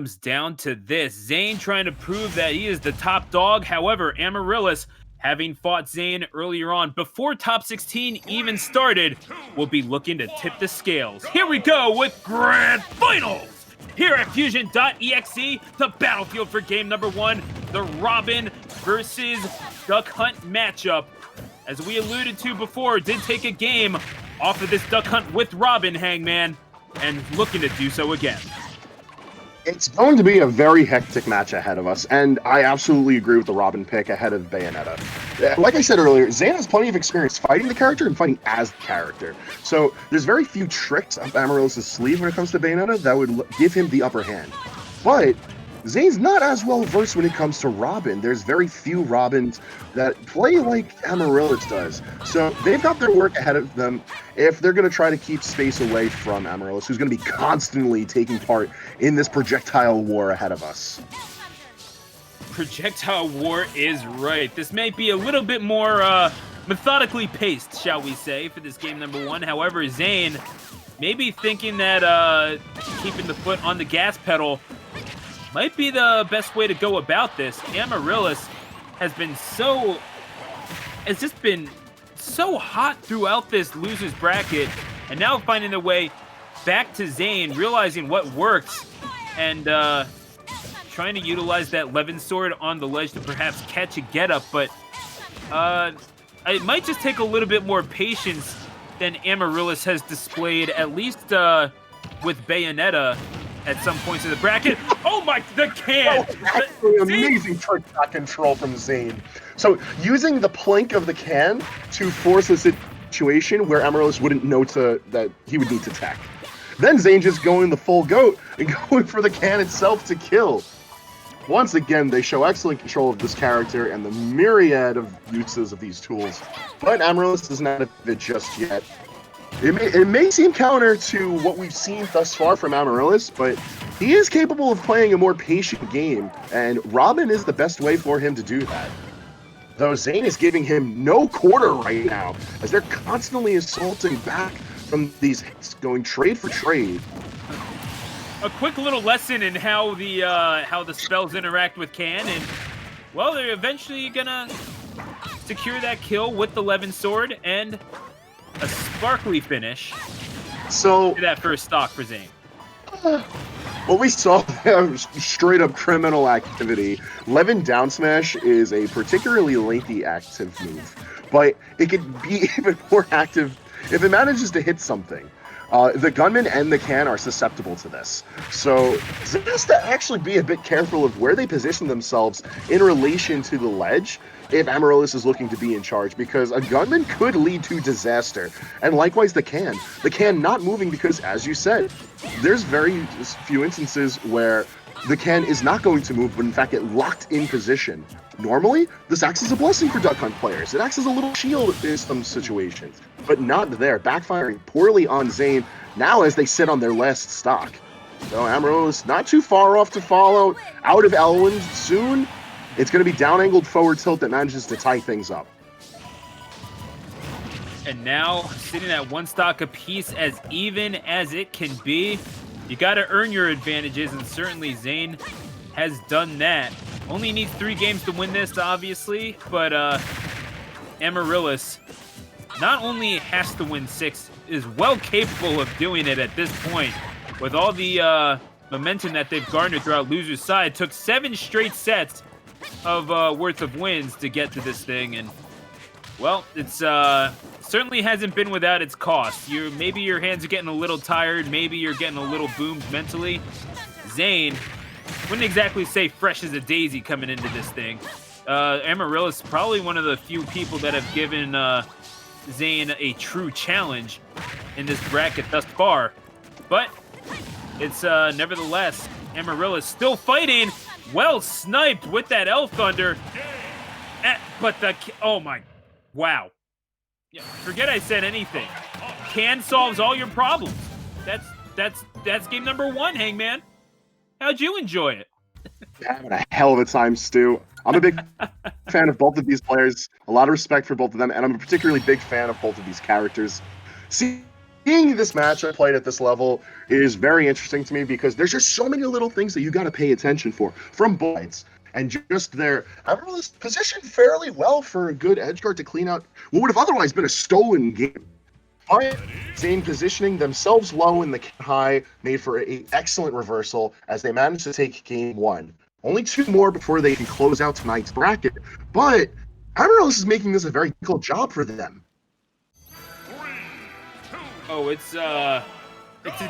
comes down to this. Zane trying to prove that he is the top dog. However, Amaryllis, having fought Zane earlier on before top 16 even started, will be looking to tip the scales. Here we go with Grand Finals! Here at Fusion.exe, the battlefield for game number 1, the Robin versus Duck Hunt matchup. As we alluded to before, did take a game off of this Duck Hunt with Robin, Hangman, and looking to do so again. It's going to be a very hectic match ahead of us, and I absolutely agree with the Robin pick ahead of Bayonetta. Like I said earlier, Zane has plenty of experience fighting the character and fighting as the character. So there's very few tricks up Amaryllis' sleeve when it comes to Bayonetta that would give him the upper hand. But Zane's not as well versed when it comes to Robin. There's very few Robins that play like Amaryllis does. So they've got their work ahead of them if they're going to try to keep space away from Amaryllis, who's going to be constantly taking part in this projectile war ahead of us. Projectile war is right. This may be a little bit more methodically paced, shall we say, for this game number 1. However, Zane may be thinking that keeping the foot on the gas pedal might be the best way to go about this. Amaryllis has just been so hot throughout this losers bracket, and now finding their way back to Zane, realizing what works, and trying to utilize that Levin sword on the ledge to perhaps catch a get-up, but it might just take a little bit more patience than Amaryllis has displayed, at least with Bayonetta at some points in the bracket. Oh my, the can! Oh, actually, amazing trick back control from Zane. So using the plank of the can to force a situation where Amaryllis wouldn't know that he would need to attack. Then Zane just going the full goat and going for the can itself to kill. Once again, they show excellent control of this character and the myriad of uses of these tools. But Amaryllis does not have it just yet. It may seem counter to what we've seen thus far from Amaryllis, but he is capable of playing a more patient game, and Robin is the best way for him to do that. Though Zane is giving him no quarter right now, as they're constantly assaulting back from these hits, going trade for trade. A quick little lesson in how the spells interact with Can, and well, they're eventually gonna secure that kill with the Levin sword and a sparkly finish. So to that first stock for Zane. What we saw there was straight up criminal activity. Levin down smash is a particularly lengthy active move, but it could be even more active if it manages to hit something. The gunman and the can are susceptible to this. So Zane has to actually be a bit careful of where they position themselves in relation to the ledge if Amaryllis is looking to be in charge, because a gunman could lead to disaster. And likewise the can. The can not moving because, as you said, there's very few instances where the can is not going to move, but in fact get locked in position. Normally, this acts as a blessing for Duck Hunt players. It acts as a little shield in some situations, but not there. Backfiring poorly on Zane now as they sit on their last stock. So Amaryllis not too far off to follow, out of Elwyn soon. It's going to be down-angled forward tilt that manages to tie things up. And now, sitting at one stock apiece, as even as it can be. You got to earn your advantages, and certainly Zane has done that. Only needs 3 games to win this, obviously, but Amaryllis not only has to win 6, is well capable of doing it at this point. With all the momentum that they've garnered throughout loser's side, took 7 straight sets of worth of wins to get to this thing, and well, it's certainly hasn't been without its cost. Maybe your hands are getting a little tired, maybe you're getting a little boomed mentally. Zane wouldn't exactly say fresh as a daisy coming into this thing. Amaryllis probably one of the few people that have given Zane a true challenge in this bracket thus far, but it's nevertheless Amaryllis still fighting. Well sniped with that Elf Thunder. But oh my, wow. Yeah, forget I said anything. Can solves all your problems. That's game number 1, Hangman. How'd you enjoy it? Having a hell of a time, Stu. I'm a big fan of both of these players. A lot of respect for both of them, and I'm a particularly big fan of both of these characters. Seeing Seeing this matchup played at this level is very interesting to me because there's just so many little things that you got to pay attention for from both sides. And just their Amaryllis positioned fairly well for a good edgeguard to clean out what would have otherwise been a stolen game. But Zane positioning themselves low in the high made for an excellent reversal as they managed to take game 1. Only 2 more before they can close out tonight's bracket, but Amaryllis is making this a very difficult job for them. Oh, it's a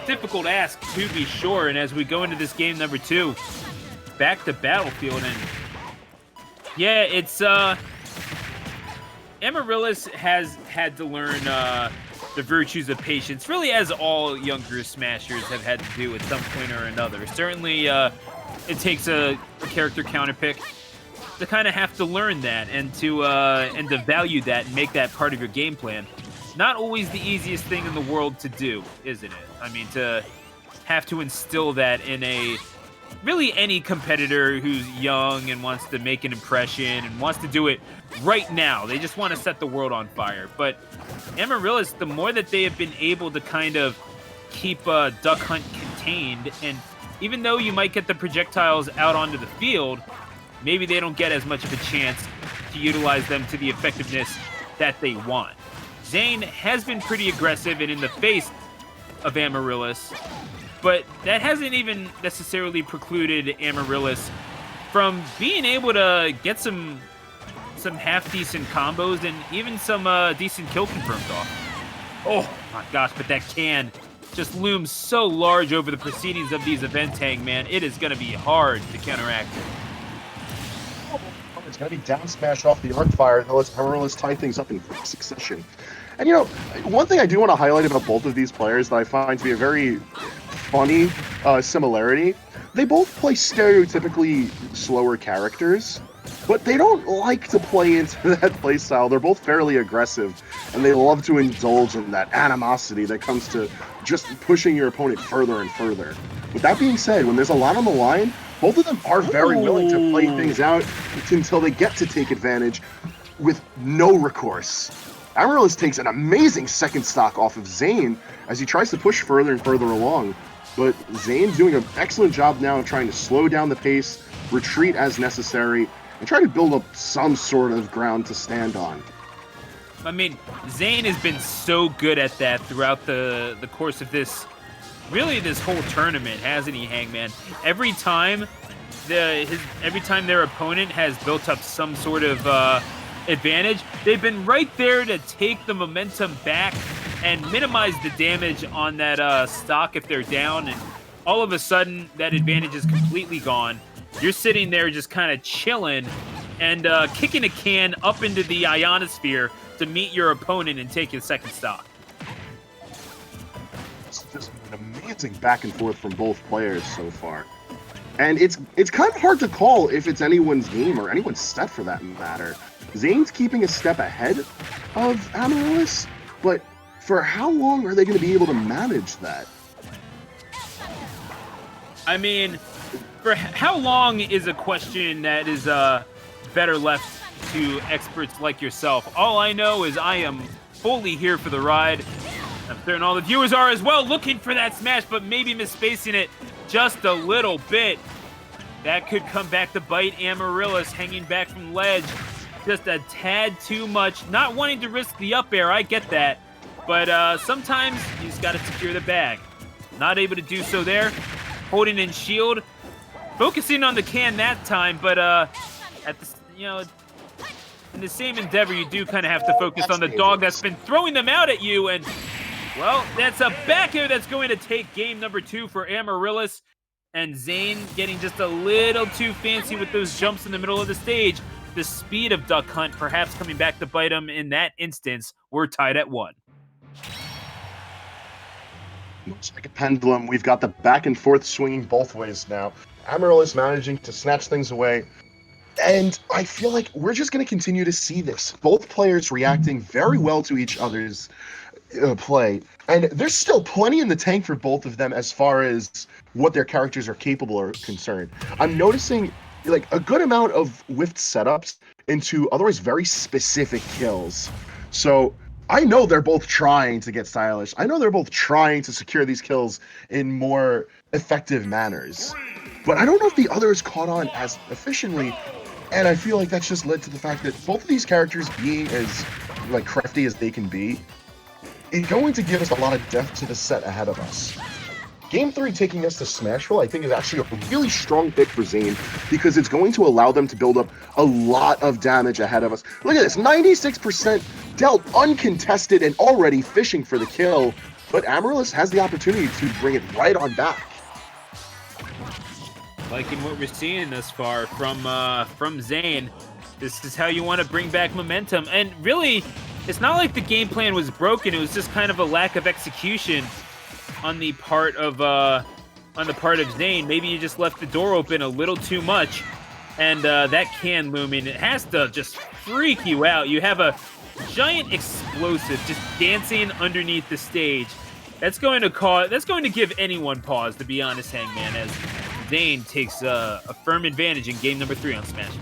difficult ask to be sure, and as we go into this game number 2, back to Battlefield, and yeah, it's Amaryllis has had to learn the virtues of patience, really, as all younger Smashers have had to do at some point or another. Certainly, it takes a character counterpick to kind of have to learn that and to value that and make that part of your game plan. Not always the easiest thing in the world to do, isn't it? I mean, to have to instill that in really any competitor who's young and wants to make an impression and wants to do it right now. They just want to set the world on fire. But Amaryllis, the more that they have been able to kind of keep Duck Hunt contained, and even though you might get the projectiles out onto the field, maybe they don't get as much of a chance to utilize them to the effectiveness that they want. Zane has been pretty aggressive and in the face of Amaryllis, but that hasn't even necessarily precluded Amaryllis from being able to get some half-decent combos and even some decent kill confirmed off. Oh my gosh, but that can just looms so large over the proceedings of these events, Hangman. It is going to be hard to counteract it. It's going to be down smash off the arc fire, though as Amaryllis tie things up in quick succession. And you know, one thing I do want to highlight about both of these players that I find to be a very funny similarity, they both play stereotypically slower characters, but they don't like to play into that playstyle. They're both fairly aggressive, and they love to indulge in that animosity that comes to just pushing your opponent further and further. With that being said, when there's a lot on the line, both of them are very willing to play things out until they get to take advantage with no recourse. Amaryllis takes an amazing second stock off of Zane as he tries to push further and further along, but Zane's doing an excellent job now of trying to slow down the pace, retreat as necessary, and try to build up some sort of ground to stand on. I mean, Zane has been so good at that throughout the course of this whole tournament, hasn't he, Hangman? Every time their opponent has built up some sort of advantage, they've been right there to take the momentum back and minimize the damage on that stock if they're down, and all of a sudden that advantage is completely gone. You're sitting there just kind of chilling and kicking a can up into the ionosphere to meet your opponent and take your second stock. It's just an amazing back and forth from both players so far. And it's kind of hard to call if it's anyone's game or anyone's set for that matter. Zane's keeping a step ahead of Amaryllis, but for how long are they going to be able to manage that? I mean, for how long is a question that is better left to experts like yourself. All I know is I am fully here for the ride. I'm certain all the viewers are as well, looking for that smash, but maybe misspacing it just a little bit. That could come back to bite Amaryllis, hanging back from ledge just a tad too much. Not wanting to risk the up air, I get that. But sometimes you just got to secure the bag. Not able to do so there. Holding in shield. Focusing on the can that time, but in the same endeavor, you do kind of have to focus on the dog that's been throwing them out at you. And, well, that's a back air that's going to take game number 2 for Amaryllis. And Zane getting just a little too fancy with those jumps in the middle of the stage. The speed of Duck Hunt perhaps coming back to bite him in that instance. We're tied at 1. Looks like a pendulum. We've got the back and forth swinging both ways now. Amaryllis managing to snatch things away. And I feel like we're just going to continue to see this. Both players reacting very well to each other's play. And there's still plenty in the tank for both of them as far as what their characters are capable are concerned. I'm noticing like a good amount of whiffed setups into otherwise very specific kills. So I know they're both trying to get stylish. I know they're both trying to secure these kills in more effective manners. But I don't know if the others caught on as efficiently, and I feel like that's just led to the fact that both of these characters being as like crafty as they can be, is going to give us a lot of depth to the set ahead of us. Game 3 taking us to Smashville, I think, is actually a really strong pick for Zane because it's going to allow them to build up a lot of damage ahead of us. Look at this, 96% dealt uncontested and already fishing for the kill, but Amaryllis has the opportunity to bring it right on back. Liking what we're seeing thus far from Zane. This is how you want to bring back momentum. And really, it's not like the game plan was broken. It was just kind of a lack of execution on the part of Zane. Maybe you just left the door open a little too much, and that can loom in. It has to just freak you out. You have a giant explosive just dancing underneath the stage. That's going to give anyone pause, to be honest, Hangman, as Zane takes a firm advantage in game number 3 on Smash.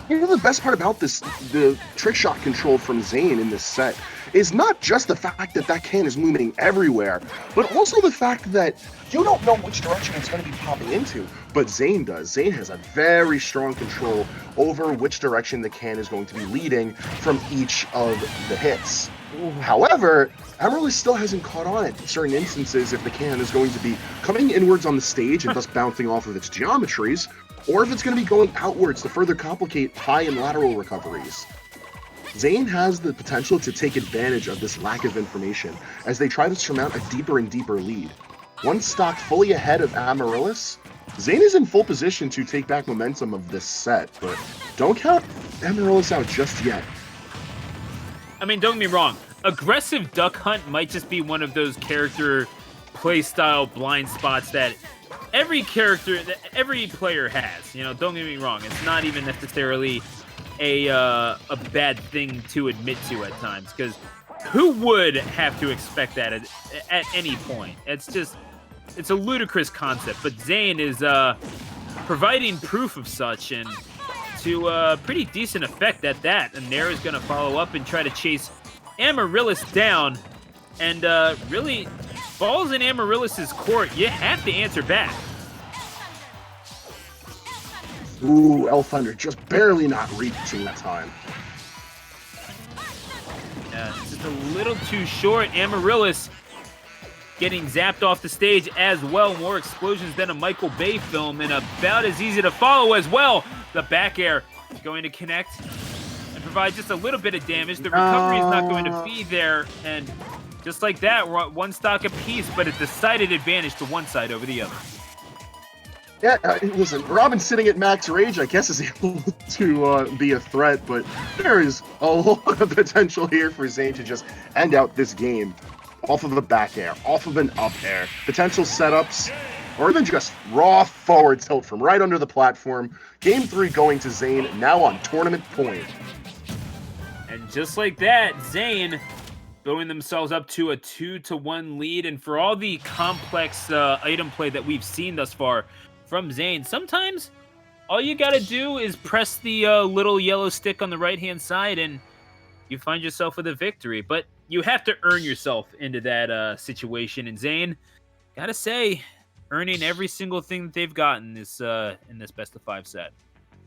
You know, the best part about this, the trick shot control from Zane in this set, is not just the fact that that can is looming everywhere, but also the fact that you don't know which direction it's going to be popping into, but Zane does. Zane has a very strong control over which direction the can is going to be leading from each of the hits. However, Amaryllis still hasn't caught on at certain instances if the can is going to be coming inwards on the stage and thus bouncing off of its geometries, or if it's going to be going outwards to further complicate high and lateral recoveries. Zane has the potential to take advantage of this lack of information as they try to surmount a deeper and deeper lead. Once stocked fully ahead of Amaryllis, Zane is in full position to take back momentum of this set, but don't count Amaryllis out just yet. I mean, don't get me wrong. Aggressive duck hunt might just be one of those character playstyle blind spots that every player has. You know, don't get me wrong. It's not even necessarily a bad thing to admit to at times, because who would have to expect that at any point? It's a ludicrous concept, but Zane is providing proof of such, and to pretty decent effect at that. And Nair is going to follow up and try to chase Amaryllis down, and really, balls in Amaryllis' court, you have to answer back. Ooh, Elf Thunder just barely not reaching that time. Yeah, just a little too short. Amaryllis getting zapped off the stage as well. More explosions than a Michael Bay film, and about as easy to follow as well. The back air is going to connect and provide just a little bit of damage. The recovery is not going to be there, and just like that, we're at one stock apiece, but a decided advantage to one side over the other. Yeah, listen, Robin sitting at max rage, I guess, is able to be a threat, but there is a lot of potential here for Zane to just end out this game off of a back air, off of an up air, potential setups, or even just raw forward tilt from right under the platform. Game 3 going to Zane, now on tournament point. And just like that, Zane throwing themselves up to a 2-1 lead, and for all the complex item play that we've seen thus far from Zane, sometimes all you gotta do is press the little yellow stick on the right-hand side and you find yourself with a victory. But you have to earn yourself into that situation, and Zane, gotta say, earning every single thing that they've gotten this in this best-of-5 set.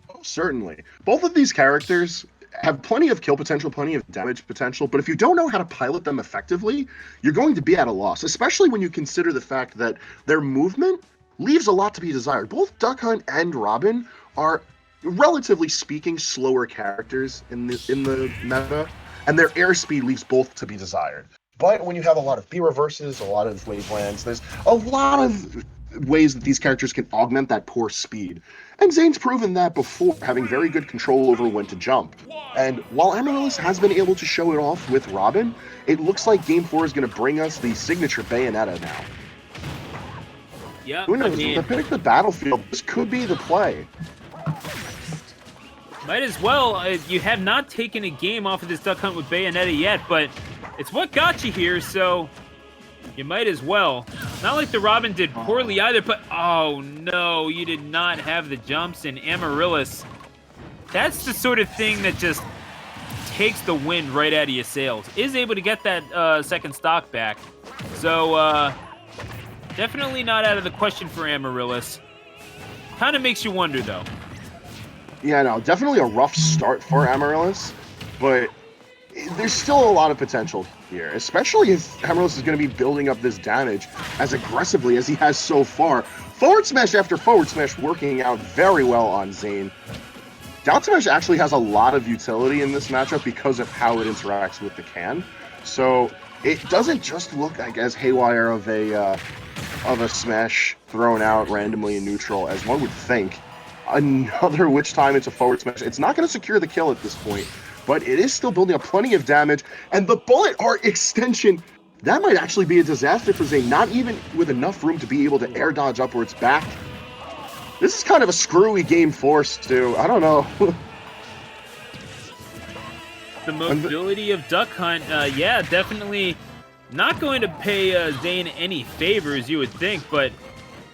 Oh, certainly. Both of these characters have plenty of kill potential, plenty of damage potential, but if you don't know how to pilot them effectively, you're going to be at a loss, especially when you consider the fact that their movement leaves a lot to be desired. Both Duck Hunt and Robin are, relatively speaking, slower characters in the meta, and their airspeed leaves both to be desired. But when you have a lot of B reverses, a lot of wavelands, there's a lot of ways that these characters can augment that poor speed. And Zane's proven that before, having very good control over when to jump. And while Amaryllis has been able to show it off with Robin, it looks like Game 4 is going to bring us the signature Bayonetta now. Yep, Who knows? To pick the battlefield, this could be the play. Might as well. You have not taken a game off of this Duck Hunt with Bayonetta yet, but it's what got you here, so you might as well. Not like the Robin did poorly either, but oh no, you did not have the jumps in Amaryllis. That's the sort of thing that just takes the wind right out of your sails. Is able to get that second stock back. So, definitely not out of the question for Amaryllis. Kind of makes you wonder, though. Yeah, no, definitely a rough start for Amaryllis, but there's still a lot of potential here, especially if Amaryllis is going to be building up this damage as aggressively as he has so far. Forward smash after forward smash working out very well on Zane. Down smash actually has a lot of utility in this matchup because of how it interacts with the can. So it doesn't just look like as haywire of a smash thrown out randomly in neutral as one would think. Another witch time into forward smash. It's not going to secure the kill at this point, but it is still building up plenty of damage. And the bullet art extension, that might actually be a disaster for Zane, not even with enough room to be able to air dodge upwards back. This is kind of a screwy game force, too. I don't know. The mobility of Duck Hunt, yeah, definitely not going to pay Zane any favors, you would think, but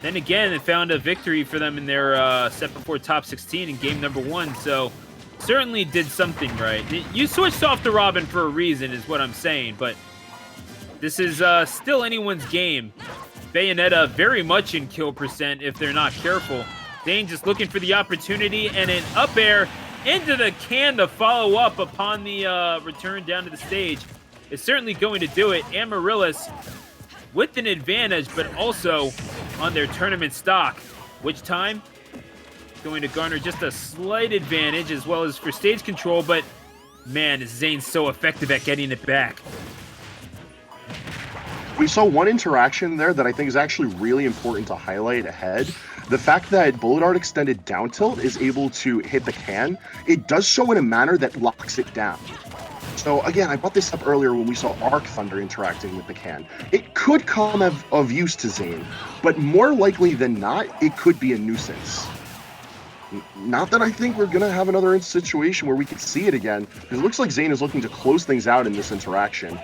then again, it found a victory for them in their set before top 16 in game number 1, so certainly did something right. You switched off the Robin for a reason, is what I'm saying, but this is still anyone's game. Bayonetta very much in kill percent if they're not careful. Zane just looking for the opportunity, and an up air into the can to follow up upon the return down to the stage. Is certainly going to do it. Amaryllis with an advantage, but also on their tournament stock. Which time? Going to garner just a slight advantage as well as for stage control, but man, is Zane so effective at getting it back. We saw one interaction there that I think is actually really important to highlight ahead. The fact that Bullet Art extended down tilt is able to hit the can, it does so in a manner that locks it down. So again, I brought this up earlier when we saw Arc Thunder interacting with the can. It could come of use to Zane, but more likely than not, it could be a nuisance. Not that I think we're going to have another situation where we could see it again, because it looks like Zane is looking to close things out in this interaction.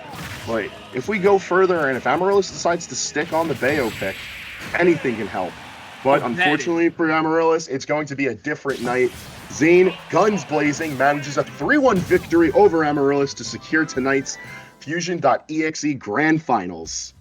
But if we go further, and if Amaryllis decides to stick on the Bayo pick, anything can help. But unfortunately for Amaryllis, it's going to be a different night. Zane, guns blazing, manages a 3-1 victory over Amaryllis to secure tonight's Fusion.exe Grand Finals.